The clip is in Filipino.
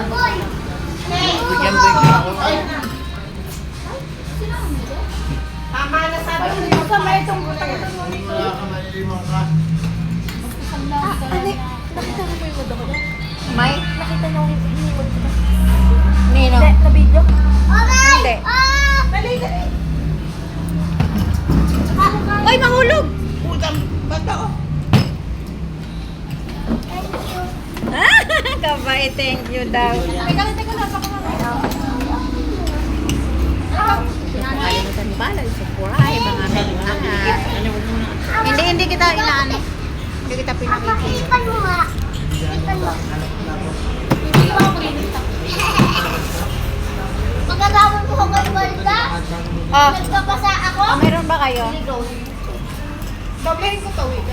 Bigyan break ako. Tama na sabi ko sa may itong butang ito. Wala ka malilimang ka. Nakita mo yung wad ako na? May? Nakita niyo yung iniwad ko na? Nino? Na video? Hindi. Dali, dali. Ay, mahulog! Putang bata oh. Kabay, thank you daw. Teka lang, baka mamaya. Nakalimutan ni Bala, surprise, mga kailangan. Hindi kita inaano. Hindi kita pinakikita. Pagkatapos ko kay Balda, Oh, nagkapasa ako. meron ba kayo? Doblehin ko to, wait.